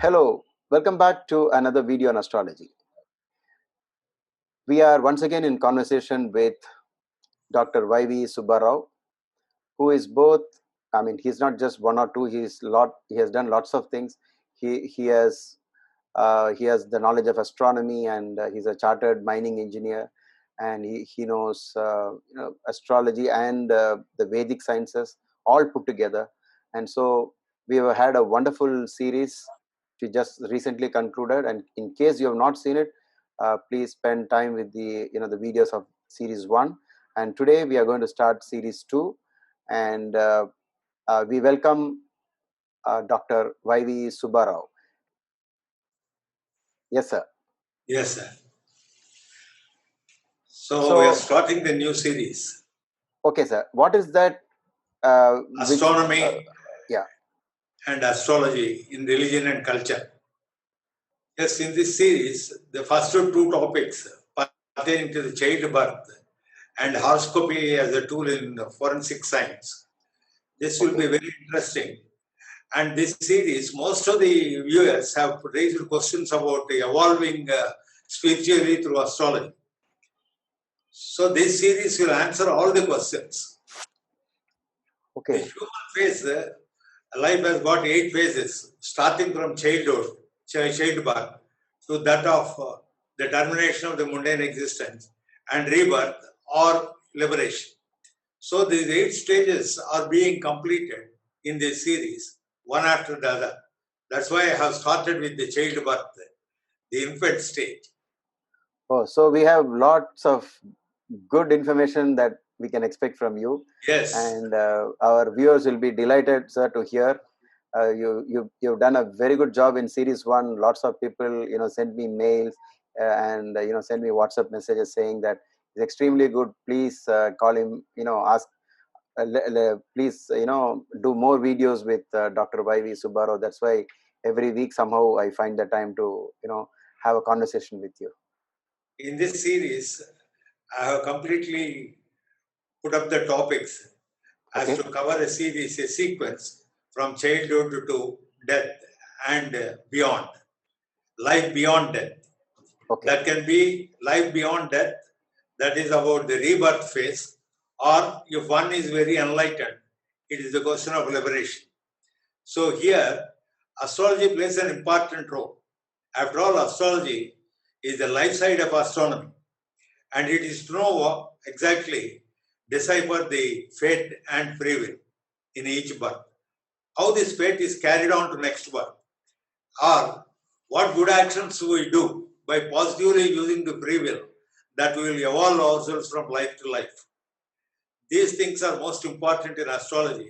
Hello, welcome back to another video on astrology. We are once again in conversation with Dr. YVS Subba, who is both, he's not just one or two, he has done lots of things. He has the knowledge of astronomy, and he's a chartered mining engineer, and he knows astrology and the Vedic sciences all put together. And so we have had a wonderful series we just recently concluded, and in case you have not seen it, please spend time with the the videos of series 1, and today we are going to start series 2, and we welcome Dr. YVS Subba. Yes, sir. Yes, sir. So we are starting the new series. Okay, sir. What is that? Astronomy yeah. and astrology in religion and culture. Yes, in this series, the first two topics pertaining to the childbirth and horoscopy as a tool in forensic science. This will be very interesting. And this series, most of the viewers have raised questions about the evolving spiritually through astrology. So this series will answer all the questions. Okay. The human phase, life has got 8 phases, starting from childhood, childbirth, to that of the termination of the mundane existence and rebirth or liberation. So these 8 stages are being completed in this series, one after the other. That's why I have started with the childbirth, the infant stage. Oh, so we have lots of good information that we can expect from you. Yes. And our viewers will be delighted, sir, to hear. You've done a very good job in series 1. Lots of people, sent me mails and send me WhatsApp messages saying that it's extremely good. Please call him. Ask. Please, do more videos with Dr. YVS Subba. That's why every week somehow I find the time to, have a conversation with you. In this series, I have completely put up the topics as to cover a series, a sequence from childhood to death and beyond. Life beyond death. Okay. That can be life beyond death, that is about the rebirth phase, or if one is very enlightened, it is the question of liberation. So here, astrology plays an important role. After all, astrology is the life side of astronomy, and it is to know exactly decipher the fate and free will in each birth. How this fate is carried on to next birth, or what good actions we do by positively using the free will that we will evolve ourselves from life to life. These things are most important in astrology.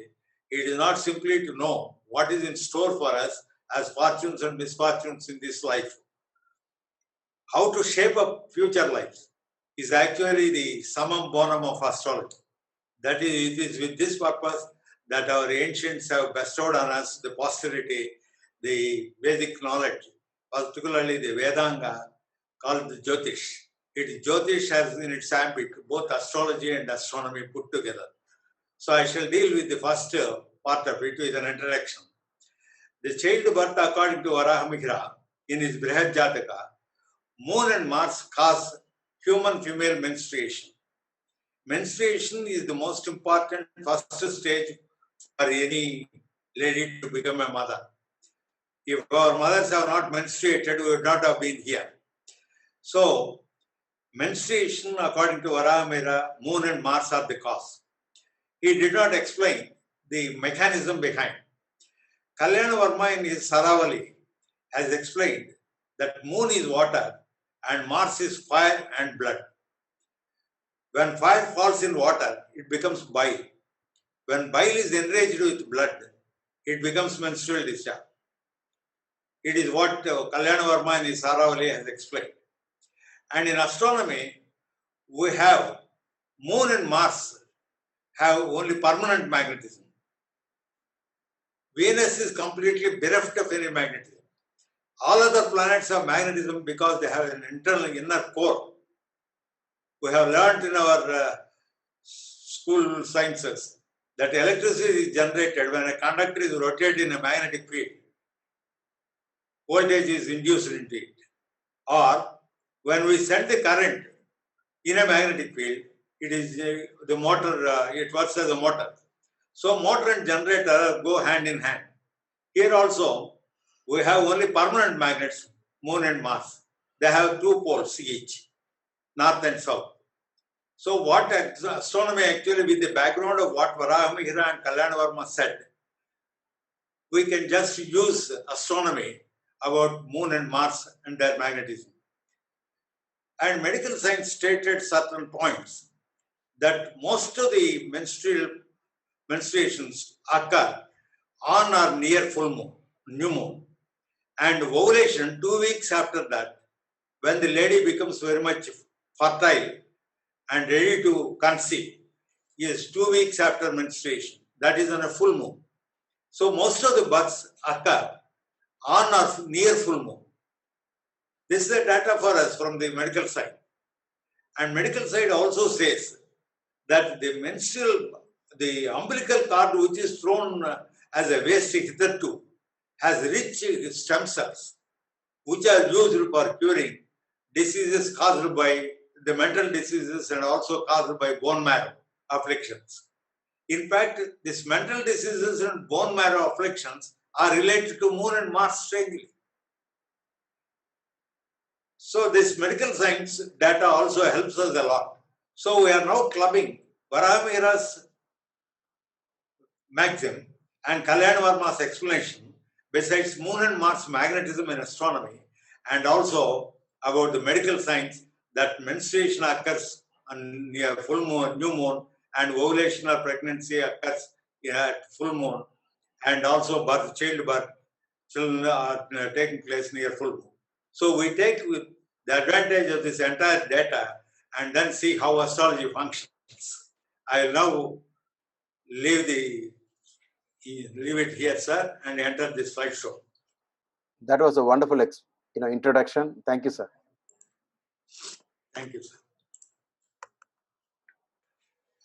It is not simply to know what is in store for us as fortunes and misfortunes in this life. How to shape up future lives is actually the summum bonum of astrology. That is, it is with this purpose that our ancients have bestowed on us, the posterity, the Vedic knowledge, particularly the Vedanga called the Jyotish. Jyotish has in its ambit both astrology and astronomy put together. So I shall deal with the first part of it with an introduction. The childbirth, according to Varahamihira, in his Brihad Jataka, Moon and Mars cause human female menstruation. Menstruation is the most important first stage for any lady to become a mother. If our mothers have not menstruated, we would not have been here. So, menstruation, according to Varahamihira, Moon and Mars are the cause. He did not explain the mechanism behind. Kalyana Varma in his Saravali has explained that Moon is water and Mars is fire and blood. When fire falls in water, it becomes bile. When bile is enraged with blood, it becomes menstrual discharge. It is what Kalyana Varma in his Saravali has explained. And in astronomy, we have Moon and Mars have only permanent magnetism. Venus is completely bereft of any magnetism. All other planets have magnetism because they have an internal inner core. We have learned in our school sciences that electricity is generated when a conductor is rotated in a magnetic field. voltage is induced into it. Or when we send the current in a magnetic field, it is the motor, it works as a motor. So motor and generator go hand in hand. Here also, we have only permanent magnets, Moon and Mars. They have 2 poles each, north and south. So what astronomy actually, with the background of what Varahamihira and Kalyanvarma said, we can just use astronomy about Moon and Mars and their magnetism. And medical science stated certain points that most of the menstruations occur on or near full moon, new moon, and ovulation 2 weeks after that, when the lady becomes very much fertile and ready to conceive, is 2 weeks after menstruation. That is on a full moon. So most of the births occur on or near full moon. This is the data for us from the medical side. And medical side also says that the umbilical cord which is thrown as a waste hitherto has rich stem cells which are used for curing diseases caused by the mental diseases and also caused by bone marrow afflictions. In fact, these mental diseases and bone marrow afflictions are related to Moon and Mars strangely. So this medical science data also helps us a lot. So we are now clubbing Varahamihira's maxim and Kalyanvarma's explanation, besides Moon and Mars magnetism in astronomy, and also about the medical science that menstruation occurs on near full moon, new moon, and ovulation or pregnancy occurs at full moon, and also childbirth, children are taking place near full moon. So we take the advantage of this entire data and then see how astrology functions. I will now leave it here, sir, and enter this slideshow. That was a wonderful introduction. Thank you, sir. Thank you, sir.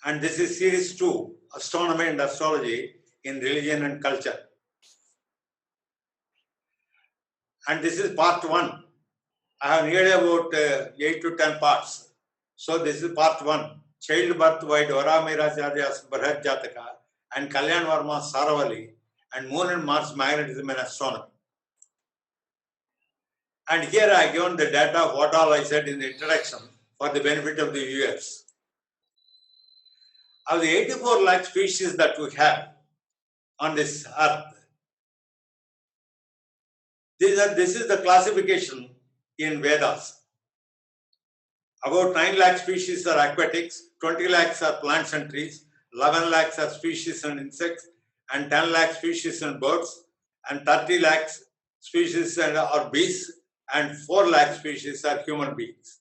And this is series 2, Astronomy and Astrology in Religion and Culture. And this is part 1. I have nearly about 8 to 10 parts. So this is part 1. Childbirth by Varahamihiracharya's Barhat Jataka and Kalyanvarma's Saravali and Moon and Mars magnetism in astronomy. And here I given the data of what all I said in the introduction for the benefit of the viewers. Of the 84 lakh species that we have on this earth, this is the classification in Vedas. About 9 lakh species are aquatics, 20 lakhs are plants and trees, 11 lakhs are species and insects, and 10 lakh species and birds, and 30 lakhs species are beasts, and 4 lakh species are human beings.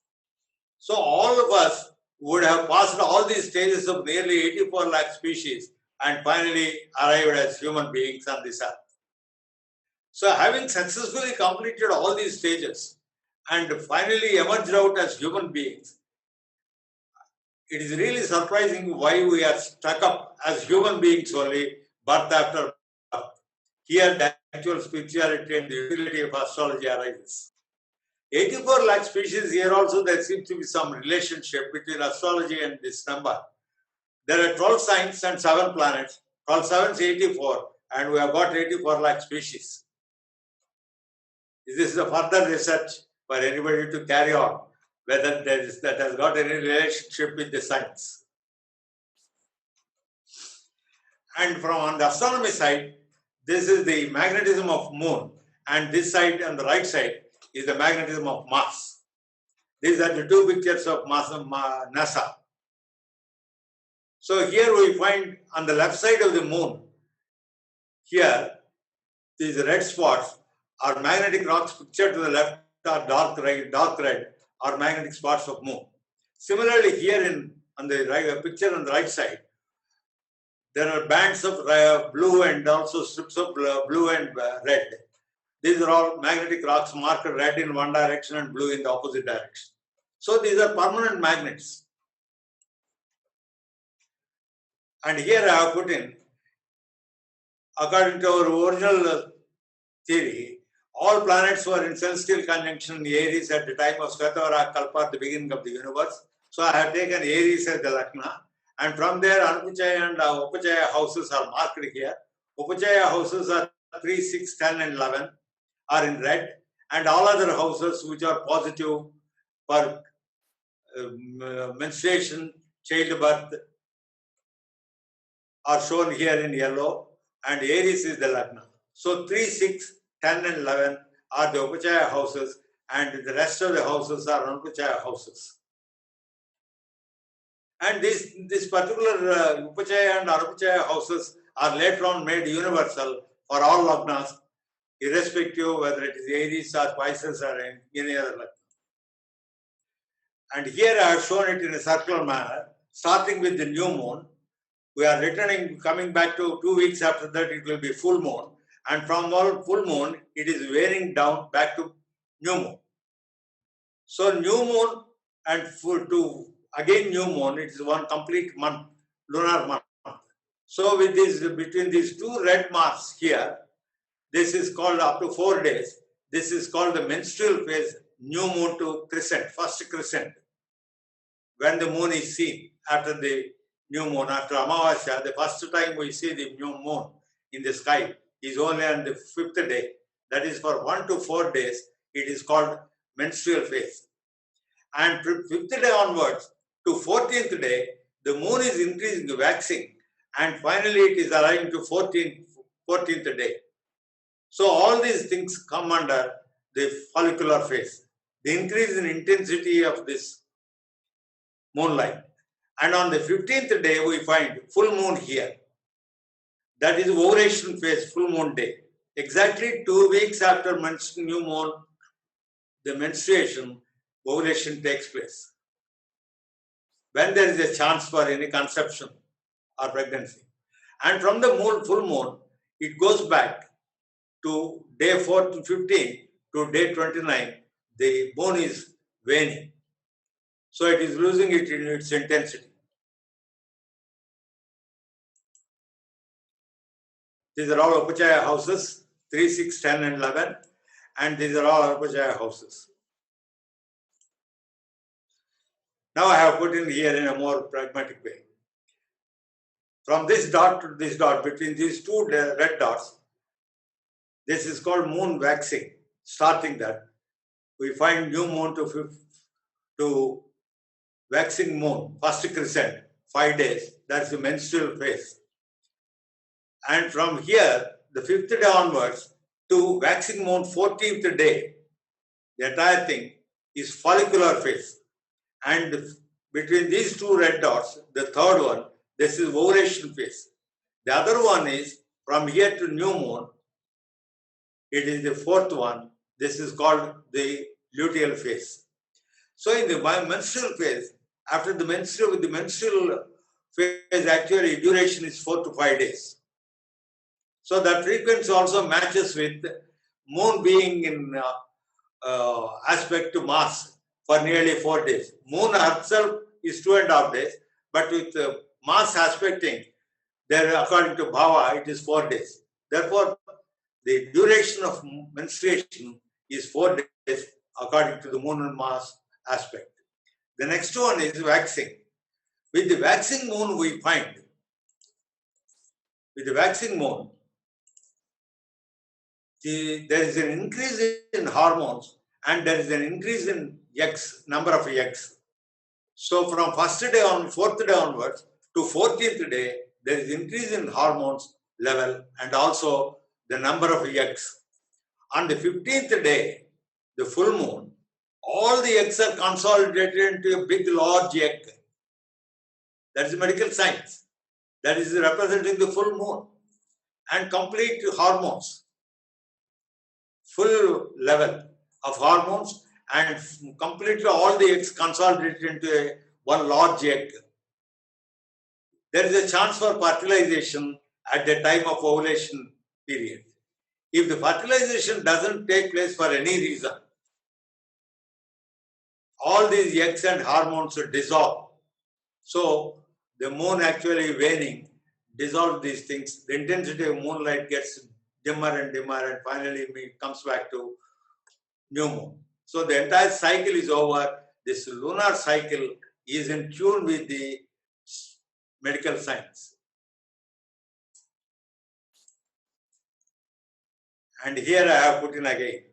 So all of us would have passed all these stages of nearly 84 lakh species and finally arrived as human beings on this earth. So having successfully completed all these stages and finally emerged out as human beings, it is really surprising why we are stuck up as human beings only, birth after birth. Here the actual spirituality and the utility of astrology arises. 84 lakh species, here also there seems to be some relationship between astrology and this number. There are 12 signs and 7 planets. 12 sevens 84, and we have got 84 lakh species. This is a further research for anybody to carry on, whether that has got any relationship with the science. And from on the astronomy side, this is the magnetism of Moon, and this side on the right side is the magnetism of Mars. These are the 2 pictures of NASA. So here we find on the left side of the Moon, here these red spots are magnetic rocks pictured to the left are dark red are magnetic spots of Moon. Similarly, here on the right picture on the right side, there are bands of blue and also strips of blue and red. These are all magnetic rocks marked red in one direction and blue in the opposite direction. So these are permanent magnets. And here I have put in, according to our original theory, All planets were in celestial conjunction in Aries at the time of Svetavara Kalpa at the beginning of the universe. So I have taken Aries as the Lakna, and from there Anupuchaya and Upachaya houses are marked here. Upachaya houses are 3, 6, 10 and 11 are in red, and all other houses which are positive for menstruation, childbirth are shown here in yellow, and Aries is the Lagna. So 3, 6, 10 and 11 are the Upachaya houses, and the rest of the houses are Anupachaya houses. And this particular Upachaya and Anupachaya houses are later on made universal for all Lagnas, irrespective whether it is Aries or Pisces or any other Lagna. And here I have shown it in a circular manner, starting with the new moon. We are returning, coming back to 2 weeks after that, it will be full moon. And from all full moon, it is wearing down back to new moon. So new moon and to again new moon, it is one complete month, lunar month. So with this, between these two red marks here, this is called up to 4 days. This is called the menstrual phase, new moon to crescent, first crescent. When the moon is seen after the new moon, after Amavasya, the first time we see the new moon in the sky is only on the 5th day. That is for 1 to 4 days, it is called menstrual phase. And from 5th day onwards to 14th day, the moon is increasing, waxing, and finally it is arriving to 14th day. So all these things come under the follicular phase. The increase in intensity of this moonlight. And on the 15th day, we find full moon here. That is ovulation phase, full moon day. Exactly 2 weeks after new moon, the menstruation, ovulation takes place. When there is a chance for any conception or pregnancy. And from the full moon, it goes back to day 4 to 15 to day 29. The moon is waning. So it is losing it in its intensity. These are all Upachaya houses, 3, 6, 10 and 11. And these are all Upachaya houses. Now I have put in here in a more pragmatic way. From this dot to this dot, between these two red dots, this is called moon waxing. Starting that, we find new moon to waxing moon, first crescent, 5 days. That's the menstrual phase. And from here, the 5th day onwards to waxing moon 14th day, the entire thing is follicular phase. And between these two red dots, the third one, this is ovulation phase. The other one is from here to new moon, it is the 4th one. This is called the luteal phase. So in the menstrual phase, after the menstrual phase, actually duration is 4 to 5 days. So that frequency also matches with moon being in aspect to Mars for nearly 4 days. Moon herself is 2.5 days, but with Mars aspecting, there according to Bhava, it is 4 days. Therefore, the duration of menstruation is 4 days according to the moon and Mars aspect. The next one is waxing. With the waxing moon, we find, with the waxing moon, there is an increase in hormones and there is an increase in eggs, number of eggs. So from 1st day on, 4th day onwards to 14th day, there is increase in hormones level and also the number of eggs. On the 15th day, the full moon, all the eggs are consolidated into a big large egg. That is medical science. That is representing the full moon and complete hormones. Full level of hormones and completely all the eggs consolidated into one large egg. There is a chance for fertilization at the time of ovulation period. If the fertilization doesn't take place for any reason, all these eggs and hormones will dissolve. So the moon actually waning, dissolve these things. The intensity of moonlight gets dimmer and dimmer, and finally it comes back to new moon. So the entire cycle is over. This lunar cycle is in tune with the medical science. And here I have put in again.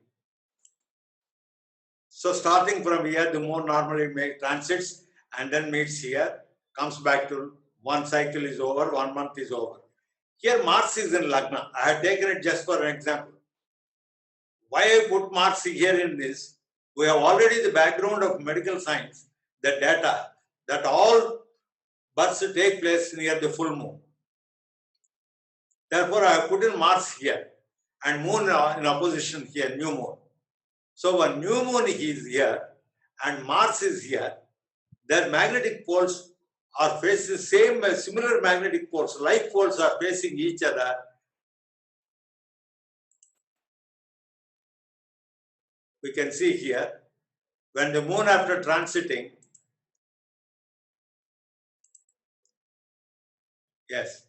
So starting from here, the moon normally makes transits and then meets here, comes back to one cycle is over, 1 month is over. Here Mars is in Lagna. I have taken it just for an example. Why I put Mars here in this? We have already the background of medical science, the data that all births take place near the full moon. Therefore, I have put in Mars here and moon in opposition here, new moon. So when new moon is here and Mars is here, their magnetic poles are facing similar magnetic poles, like poles are facing each other. We can see here, when the moon after transiting, yes,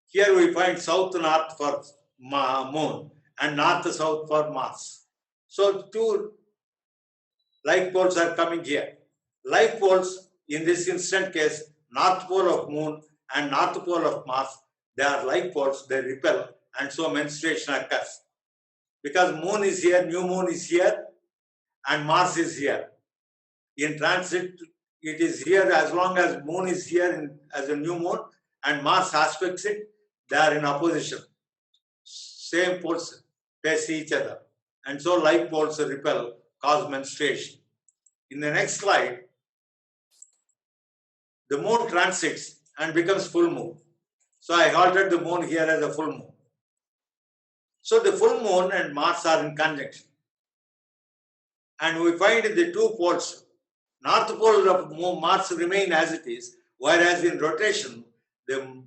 here we find south-north for moon and north-south for Mars. So two like poles are coming here. Like poles, in this instant case, north pole of moon and north pole of Mars, they are like poles, they repel, and so menstruation occurs. Because moon is here, new moon is here, and Mars is here. In transit, it is here as long as moon is here as a new moon, and Mars aspects it, they are in opposition. Same poles face each other. And so like poles repel, cause menstruation. In the next slide, the moon transits and becomes full moon. So I altered the moon here as a full moon. So the full moon and Mars are in conjunction. And we find the two poles, north pole of Mars remain as it is, whereas in rotation, the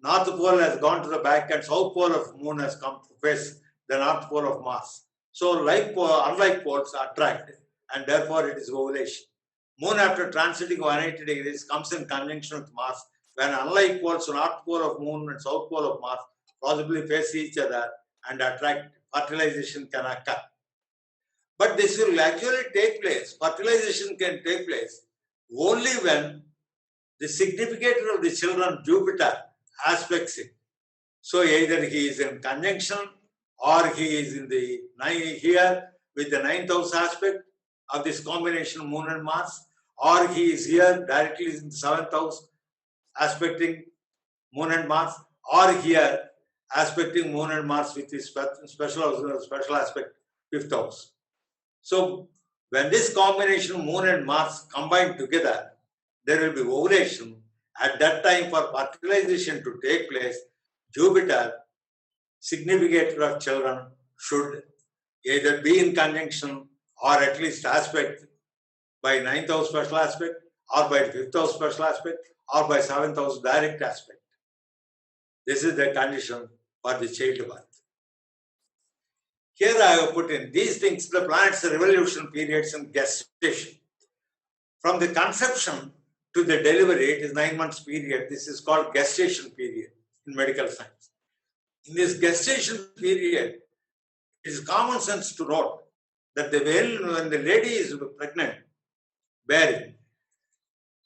north pole has gone to the back and south pole of moon has come to face the north pole of Mars. So unlike poles attract, and therefore it is ovulation. Moon after transiting 180 degrees comes in conjunction with Mars, when unlike poles, north pole of moon and south pole of Mars possibly face each other and attract, fertilization can occur. But this will actually take place, fertilization can take place only when the significator of the children, Jupiter, aspects it. So either he is in conjunction or he is in the here with the 9th house aspect of this combination Moon and Mars, or he is here directly in the 7th house aspecting Moon and Mars, or here aspecting Moon and Mars with his special aspect 5th house. So when this combination Moon and Mars combine together, there will be ovulation. At that time, for fertilization to take place, Jupiter, significator of children, should either be in conjunction or at least aspect by 9th house special aspect, or by 5th house special aspect, or by 7th house direct aspect. This is the condition for the childbirth. Here I have put in these things, the planet's revolution periods and gestation. From the conception to the delivery, it is 9 months period. This is called gestation period in medical science. In this gestation period, it is common sense to note that when the lady is pregnant, bearing,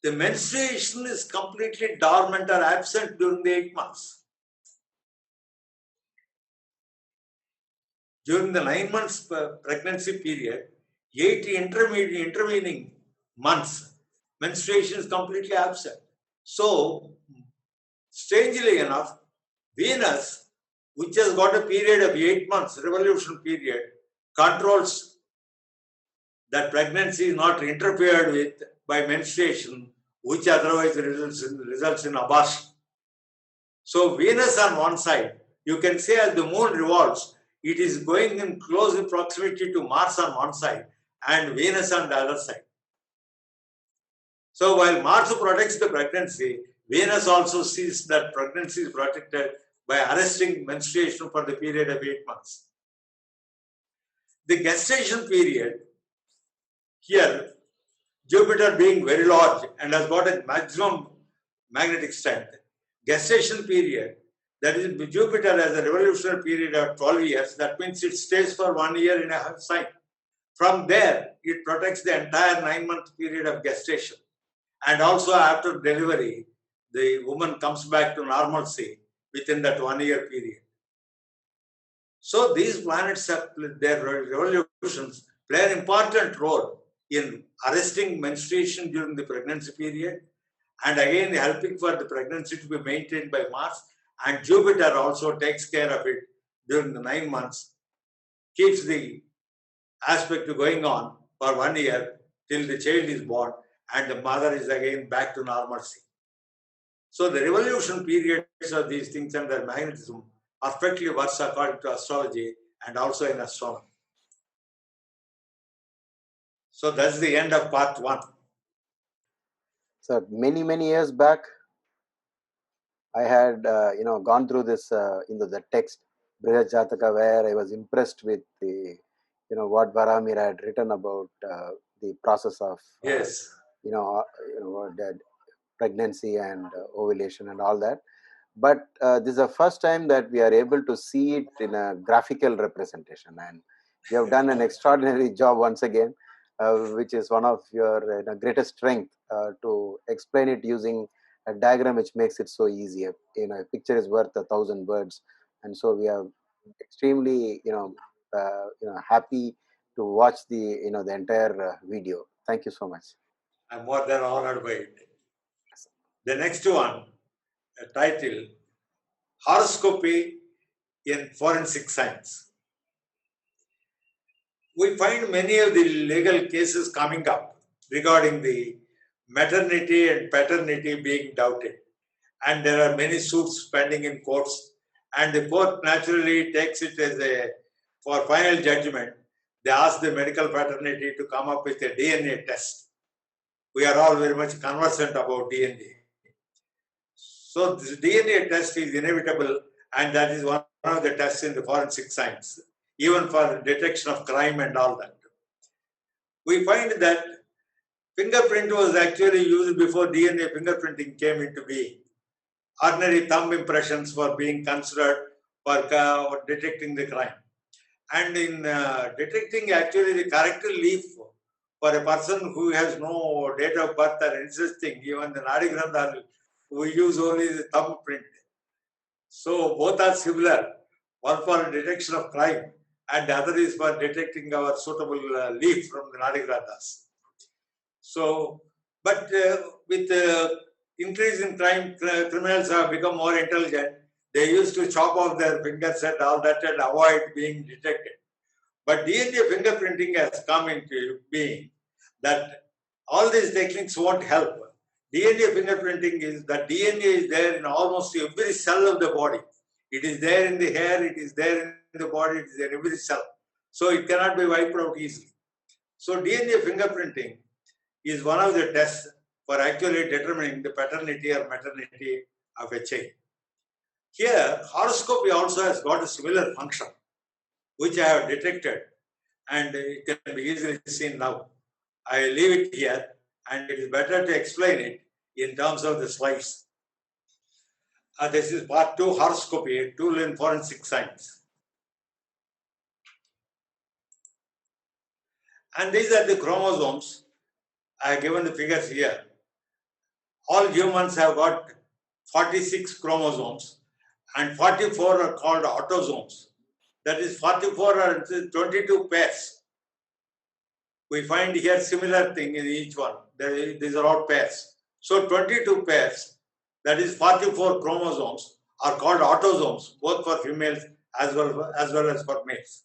the menstruation is completely dormant or absent during the 8 months. During the 9 months pregnancy period, 8 intervening months, menstruation is completely absent. So, strangely enough, Venus, which has got a period of 8 months, revolution period, controls that pregnancy is not interfered with by menstruation, which otherwise results in abortion. So, Venus on one side, you can say as the moon revolves, it is going in close proximity to Mars on one side and Venus on the other side. So while Mars protects the pregnancy, Venus also sees that pregnancy is protected by arresting menstruation for the period of 8 months. The gestation period, here, Jupiter being very large and has got a maximum magnetic strength, gestation period, That is, Jupiter has a revolutionary period of 12 years. That means it stays for 1 year in a sign. From there, it protects the entire 9-month period of gestation. And also after delivery, the woman comes back to normalcy within that 1 year period. So these planets have their revolutions play an important role in arresting menstruation during the pregnancy period, and again helping for the pregnancy to be maintained by Mars. And Jupiter also takes care of it during the 9 months, keeps the aspect going on for 1 year till the child is born and the mother is again back to normalcy. So the revolution periods of these things and their magnetism perfectly works according to astrology and also in astronomy. So that's the end of part 1. So many years back, I had gone through this the text Brihat Jataka, where I was impressed with the what Varamir had written about the process of Yes. That pregnancy and ovulation and all that. But this is the first time that we are able to see it in a graphical representation, and you have done an extraordinary job once again, which is one of your greatest strength to explain it using a diagram, which makes it so easy. A picture is worth 1,000 words, and so we are extremely happy to watch the entire video. Thank you so much. I'm more than honored by it. The next one, title, Horoscopy in Forensic Science. We find many of the legal cases coming up regarding the maternity and paternity being doubted. And there are many suits pending in courts. And the court naturally takes it as for final judgment. They ask the medical fraternity to come up with a DNA test. We are all very much conversant about DNA. So this DNA test is inevitable, and that is one of the tests in the forensic science, even for detection of crime and all that. We find that fingerprint was actually used before DNA fingerprinting came into being. Ordinary thumb impressions were being considered for detecting the crime. And in detecting actually the character leaf for a person who has no date of birth or any such thing, even the Nadi Grantha, we use only the thumb print. So both are similar, one for detection of crime and the other is for detecting our suitable leaf from the Nadi Granthas. So, but with increase in crime, criminals have become more intelligent. They used to chop off their fingers and all that and avoid being detected. But DNA fingerprinting has come into being that all these techniques won't help. DNA fingerprinting is that DNA is there in almost every cell of the body. It is there in the hair, it is there in the body, it is in every cell. So it cannot be wiped out easily. So DNA fingerprinting is one of the tests for actually determining the paternity or maternity of a child. Here, horoscopy also has got a similar function, which I have detected, and it can be easily seen now. I leave it here, and it is better to explain it in terms of the slides. This is part 2, horoscopy, a tool in forensic science. And these are the chromosomes. I have given the figures here. All humans have got 46 chromosomes, and 44 are called autosomes. That is 44 are 22 pairs. We find here similar thing in each one. These are all pairs. So 22 pairs, that is 44 chromosomes, are called autosomes, both for females as well as for males.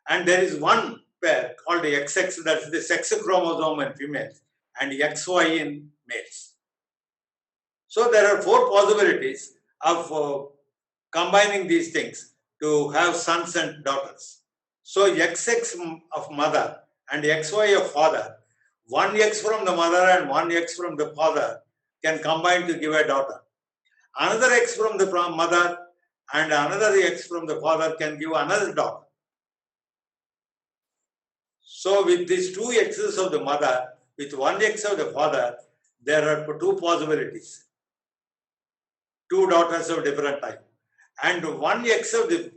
And there is one pair called the XX, that is the sex chromosome in females, and XY in males. So there are 4 possibilities of combining these things to have sons and daughters. So XX of mother and XY of father, one X from the mother and one X from the father can combine to give a daughter. Another X from the mother and another X from the father can give another daughter. So with these 2 X's of the mother, with 1 X of the father, there are 2 possibilities. 2 daughters of different type. and one X of the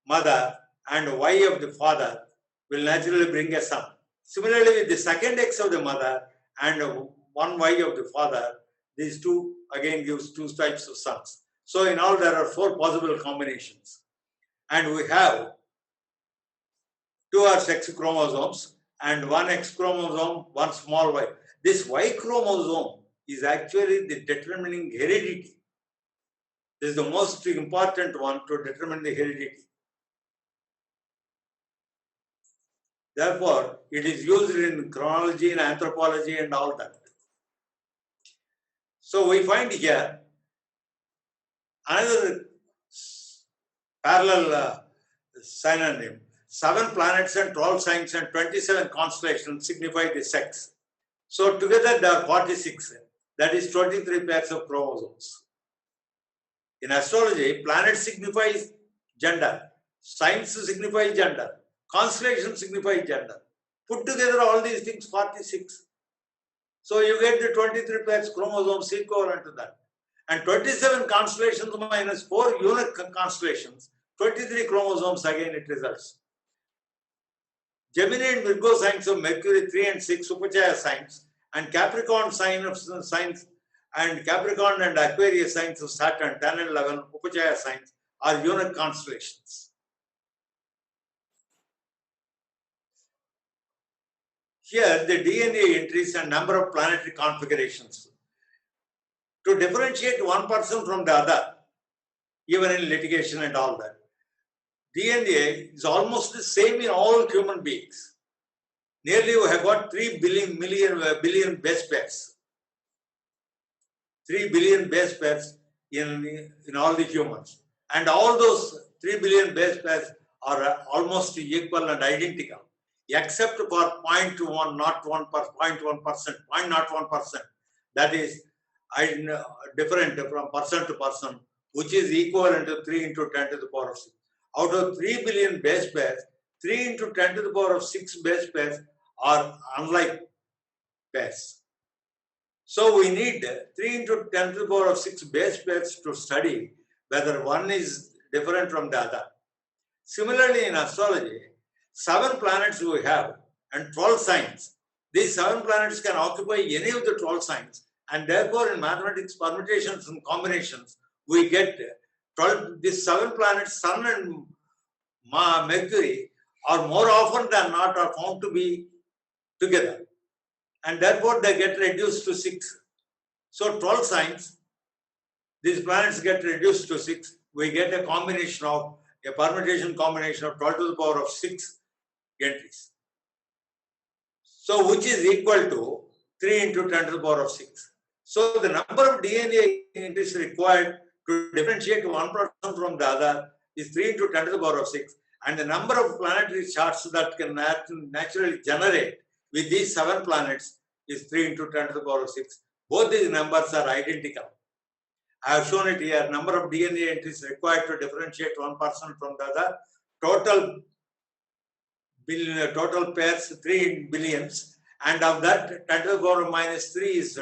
mother and Y of the father will naturally bring a son. Similarly, with the second X of the mother and one Y of the father, these two again gives two types of sons. So in all, there are 4 possible combinations. And we have 2 are sex chromosomes and 1 X chromosome, 1 small y. This Y chromosome is actually the determining heredity. This is the most important one to determine the heredity. Therefore, it is used in chronology and anthropology and all that. So we find here another parallel synonym. 7 planets and 12 signs and 27 constellations signify the sex. So together there are 46. That is 23 pairs of chromosomes. In astrology, planets signifies gender, signs signify gender, constellations signify gender. Put together all these things, 46. So you get the 23 pairs chromosomes equivalent to that. And 27 constellations minus 4 unique constellations, 23 chromosomes again it results. Gemini and Virgo signs of Mercury 3 and 6 Upachaya signs, and Capricorn sign of signs and Capricorn and Aquarius signs of Saturn 10 and 11 Upachaya signs are unique constellations. Here the DNA entries and number of planetary configurations. To differentiate one person from the other, even in litigation and all that, DNA is almost the same in all human beings. Nearly we have got 3 billion base pairs. 3 billion base pairs in all the humans. And all those 3 billion base pairs are almost equal and identical, except for 0.1%. That is different from person to person, which is equivalent to 3 into 10 to the power of 6. Out of 3 billion base pairs, 3 into 10 to the power of 6 base pairs are unlike pairs. So we need 3 into 10 to the power of 6 base pairs to study whether one is different from the other. Similarly, in astrology, 7 planets we have and 12 signs. These 7 planets can occupy any of the 12 signs, and therefore in mathematics permutations and combinations, we get 12. These 7 planets, Sun and Mercury, are more often than not are found to be together, and therefore they get reduced to 6. So 12 signs, these planets get reduced to 6. We get a combination of a permutation combination of 12 to the power of 6 entries. So which is equal to 3 into 10 to the power of 6. So the number of DNA entries required to differentiate one person from the other is 3 into 10 to the power of 6. And the number of planetary charts that can naturally generate with these 7 planets is 3 into 10 to the power of 6. Both these numbers are identical. I have shown it here. Number of DNA entries required to differentiate one person from the other. Total pairs 3 in billions. And of that, 10 to the power of minus 3 is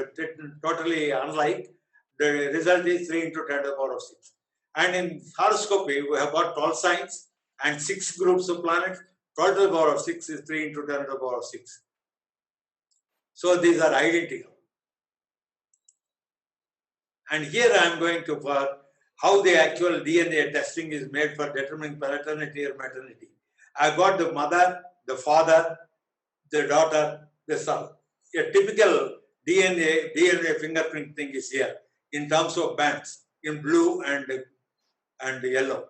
totally unlike. The result is 3 into 10 to the power of 6. And in horoscopy, we have got 12 signs and 6 groups of planets. 12 to the power of 6 is 3 into 10 to the power of 6. So these are identical. And here I am going to for how the actual DNA testing is made for determining paternity or maternity. I got the mother, the father, the daughter, the son. A typical DNA fingerprint thing is here in terms of bands in blue and yellow.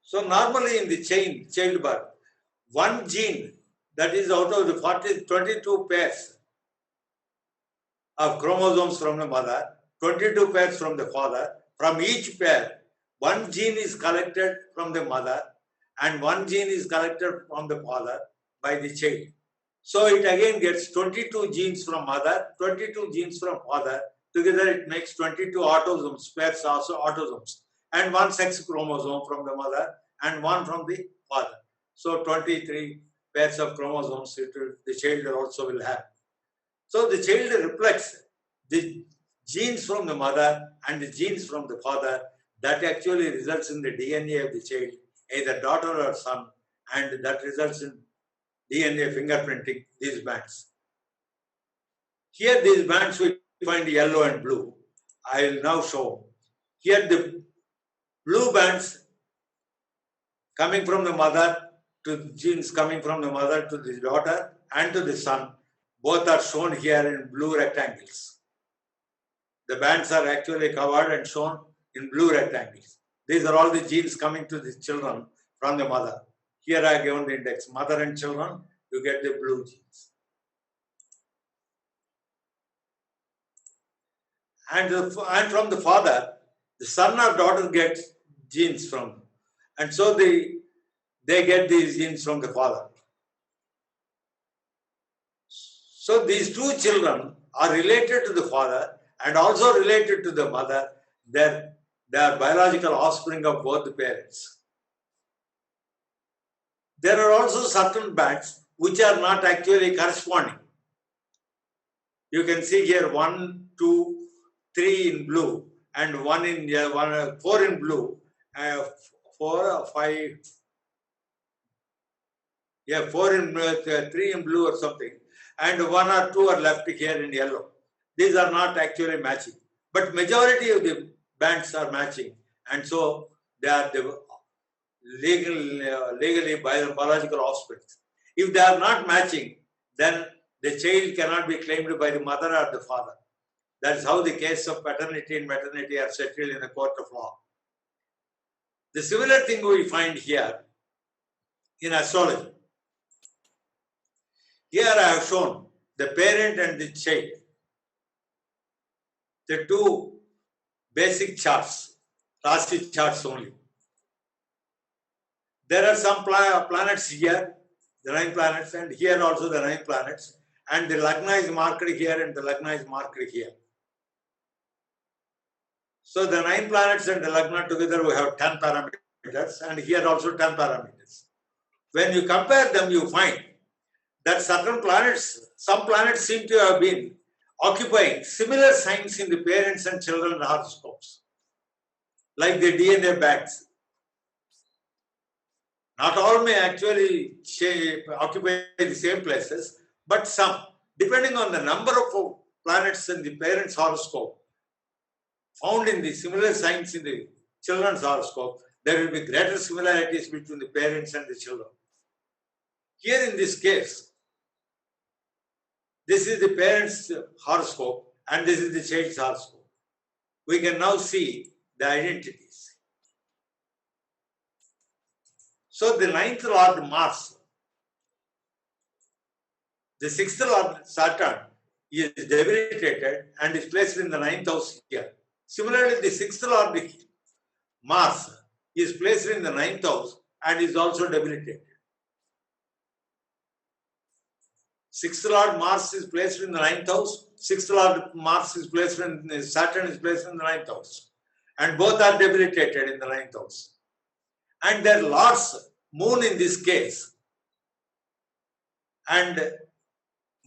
So normally in the childbirth, one gene, that is out of the 22 pairs of chromosomes from the mother, 22 pairs from the father. From each pair, one gene is collected from the mother and one gene is collected from the father by the child. So it again gets 22 genes from mother, 22 genes from father. Together it makes 22 autosomes, pairs also autosomes, and one sex chromosome from the mother and one from the father. So 23 pairs of chromosomes the child also will have. So the child reflects the genes from the mother and the genes from the father, that actually results in the DNA of the child, either daughter or son, and that results in DNA fingerprinting these bands. Here these bands we find yellow and blue. I will now show. Here the blue bands coming from the mother to genes coming from the mother to the daughter and to the son, both are shown here in blue rectangles. The bands are actually covered and shown in blue rectangles. These are all the genes coming to the children from the mother. Here I have given the index, mother and children, you get the blue genes. And from the father, the son or daughter gets genes from, and so they get these genes from the father. So these two children are related to the father and also related to the mother. They are biological offspring of both the parents. There are also certain bands which are not actually corresponding. You can see here 1, 2, 3 in blue and 4 in blue, 4 or 5. Yeah, 4 in 3 in blue or something, and 1 or 2 are left here in yellow. These are not actually matching, but majority of the bands are matching, and so they are the legally biological offspring. If they are not matching, then the child cannot be claimed by the mother or the father. That is how the case of paternity and maternity are settled in a court of law. The similar thing we find here in astrology. Here I have shown the parent and the child, the two basic charts, Rāshtriya charts only. There are some planets here, the 9 planets, and here also the 9 planets, and the Lagna is marked here and the Lagna is marked here. So the 9 planets and the Lagna together we have 10 parameters, and here also 10 parameters. When you compare them, you find that certain planets, some planets seem to have been occupying similar signs in the parents and children horoscopes, like the DNA bands. Not all may actually occupy the same places, but some, depending on the number of planets in the parents' horoscope found in the similar signs in the children's horoscope, there will be greater similarities between the parents and the children. Here in this case, this is the parent's horoscope and this is the child's horoscope. We can now see the identities. So the 9th Lord Mars, the 6th Lord Saturn is debilitated and is placed in the 9th house here. Similarly, the 6th Lord Mars is placed in the 9th house and is also debilitated. 6th Lord Mars is placed in the 9th house, 6th Lord Mars is placed in Saturn is placed in the 9th house, and both are debilitated in the 9th house. And their Lord's Moon in this case and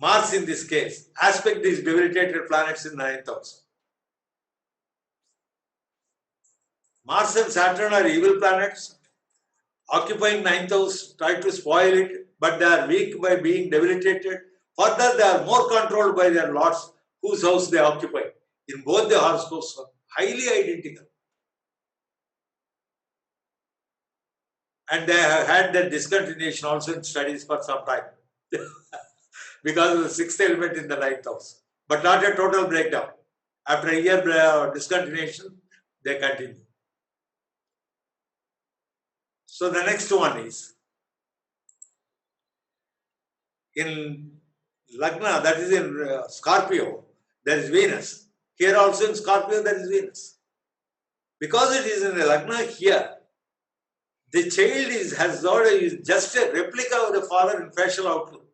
Mars in this case aspect these debilitated planets in the 9th house. Mars and Saturn are evil planets, occupying 9th house, try to spoil it, but they are weak by being debilitated. Further, they are more controlled by their lords, whose house they occupy. In both the horoscopes are highly identical. And they have had that discontinuation also in studies for some time because of the 6th element in the 9th house. But not a total breakdown. After a year discontinuation, they continue. So the next one is in Lagna, that is in Scorpio, there is Venus. Here also in Scorpio, there is Venus. Because it is in the Lagna here, the child is just a replica of the father in facial outlook.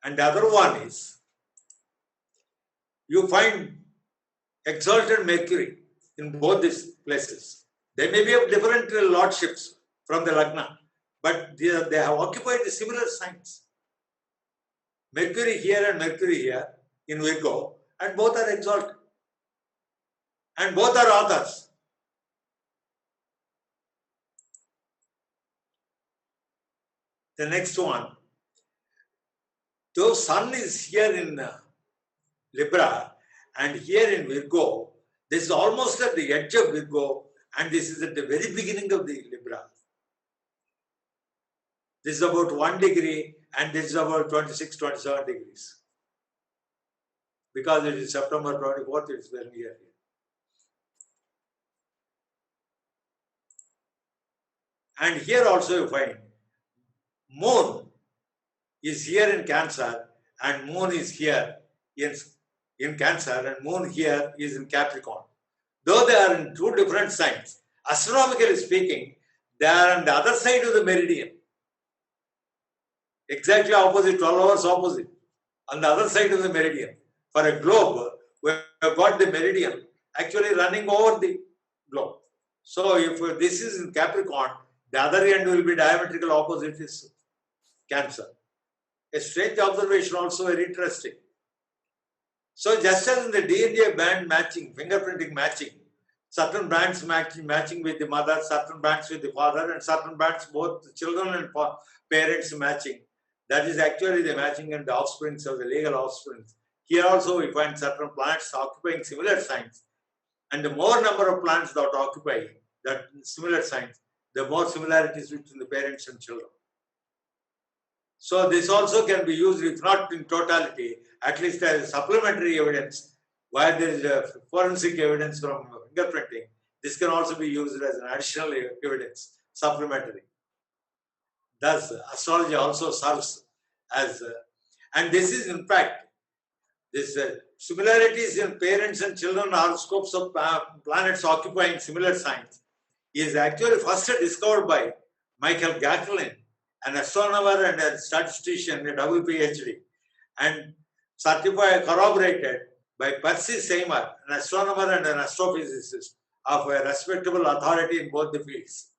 And the other one is, you find exalted Mercury in both these places. They may be of different lordships from the Lagna, but they have occupied the similar signs. Mercury here and Mercury here in Virgo, and both are exalted. And both are authors. The next one, though Sun is here in Libra and here in Virgo, this is almost at the edge of Virgo, and this is at the very beginning of the Libra. This is about 1 degree and this is about 26, 27 degrees. Because it is September 24th, it is very near here. And here also you find Moon is here in Cancer and Moon is here in Cancer and Moon here is in Capricorn. Though they are in two different signs, astronomically speaking, they are on the other side of the meridian. Exactly opposite, 12 hours opposite, on the other side of the meridian. For a globe, we have got the meridian actually running over the globe. So if this is in Capricorn, the other end will be diametrical opposite is Cancer. A strange observation, also very interesting. So just as in the DNA band matching, fingerprinting matching, certain bands matching with the mother, certain bands with the father, and certain bands both the children and parents matching. That is actually the matching and the offsprings of the legal offsprings. Here also we find certain planets occupying similar signs. And the more number of planets that occupy that similar signs, the more similarities between the parents and children. So this also can be used, if not in totality, at least as supplementary evidence, where there is a forensic evidence from fingerprinting. This can also be used as an additional evidence, supplementary. Thus, astrology also serves as, and this is in fact, this similarities in parents and children horoscopes of planets occupying similar signs is actually first discovered by Michael Gatlin, an astronomer and a statistician, a double Ph.D., and corroborated by Percy Seymour, an astronomer and an astrophysicist of a respectable authority in both the fields.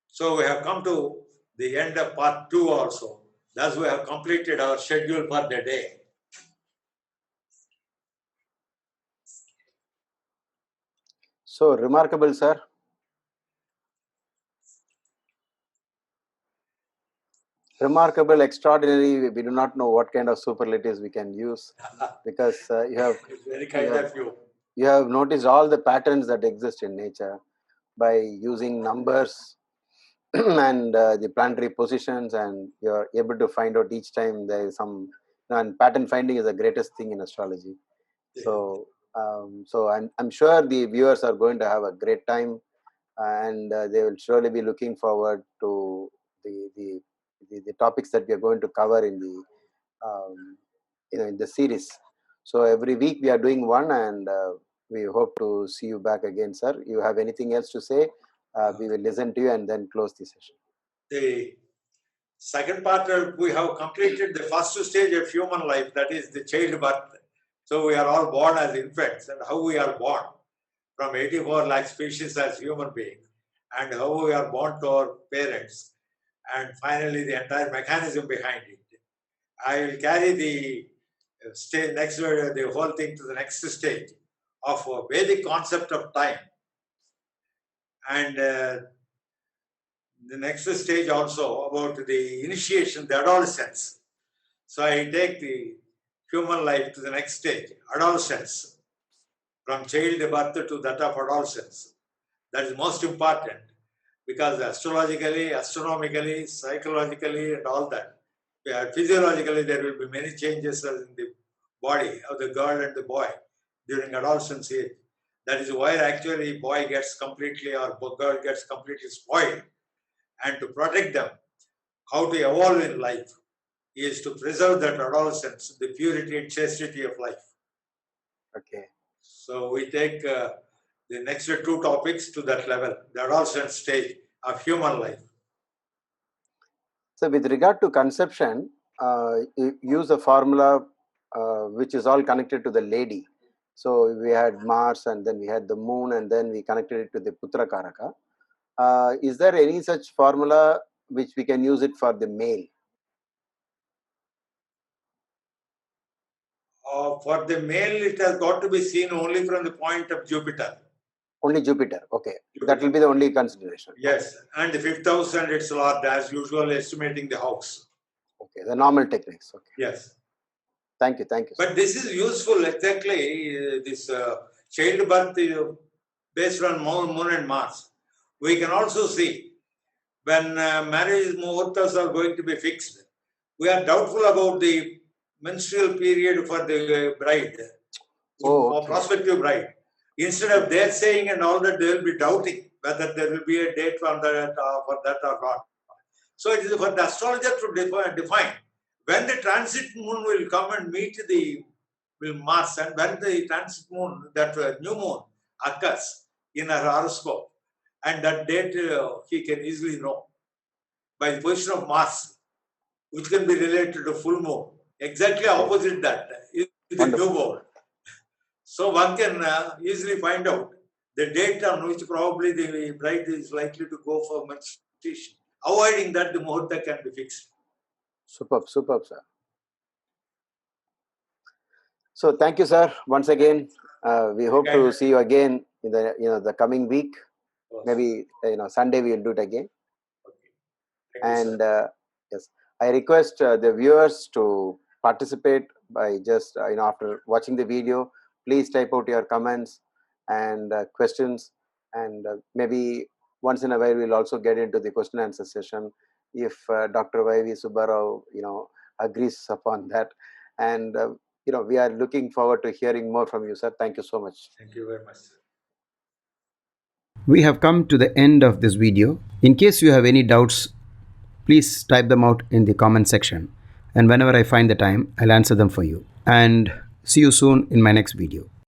So we have come to the end of part 2 also. Thus we have completed our schedule for the day. So remarkable, sir. Remarkable, extraordinary. We do not know what kind of superlatives we can use, because you have it's very kind of you. You have noticed all the patterns that exist in nature by using numbers and the planetary positions, and you are able to find out each time there is some. And pattern finding is the greatest thing in astrology. So, I'm sure the viewers are going to have a great time, and they will surely be looking forward to the topics that we are going to cover in the in the series. So every week we are doing one, and we hope to see you back again, sir. You have anything else to say? We will listen to you and then close the session. The second part, we have completed the first stage of human life, that is the childbirth. So we are all born as infants, and how we are born from 84 lakh species as human beings, and how we are born to our parents, and finally the entire mechanism behind it. I will carry the stage next, the whole thing to the next stage of a Vedic concept of time, and the next stage also about the initiation, the adolescence. So I take the human life to the next stage, adolescence, from childbirth to that of adolescence. That is most important, because astrologically, astronomically, psychologically, and all that, physiologically, there will be many changes in the body of the girl and the boy during adolescence age. That is why actually boy gets completely, or girl gets completely spoiled. And to protect them, how to evolve in life is to preserve that adolescence, the purity and chastity of life. Okay. So we take the next two topics to that level, the adolescent stage of human life. So with regard to conception, you use a formula which is all connected to the lady. So we had Mars, and then we had the moon, and then we connected it to the Putra Karaka. Is there any such formula which we can use it for the male? For the male, it has got to be seen only from the point of Jupiter. Only Jupiter. Okay, Jupiter. That will be the only consideration. Yes, and the fifth house and its lord, as usual, estimating the house. Okay, the normal techniques. Okay. Yes. Thank you. But this is useful exactly. This childbirth based on moon and Mars. We can also see when marriage muhurtas are going to be fixed. We are doubtful about the menstrual period for the bride, or prospective bride. Instead of their saying and all that, they will be doubting whether there will be a date for that or not. So it is for the astrologer to define when the transit moon will come and meet the Mars, and when the transit moon, that new moon occurs in a horoscope, and that date he can easily know by the position of Mars, which can be related to full moon. Exactly opposite that is the new moon. So one can easily find out the date on which probably the bride is likely to go for menstruation. Avoiding that, the muhurta can be fixed. Superb, sir. So thank you, sir. Once again, we hope to see you again in the coming week. Maybe Sunday we will do it again. And yes, I request the viewers to participate by just after watching the video, please type out your comments and questions, and maybe once in a while we'll also get into the question answer session if Dr. Y.V. Subba Rao agrees upon that. And we are looking forward to hearing more from you, sir. Thank you so much. Thank you very much, sir. We have come to the end of this video. In case you have any doubts, please type them out in the comment section, and whenever I find the time, I'll answer them for you. And see you soon in my next video.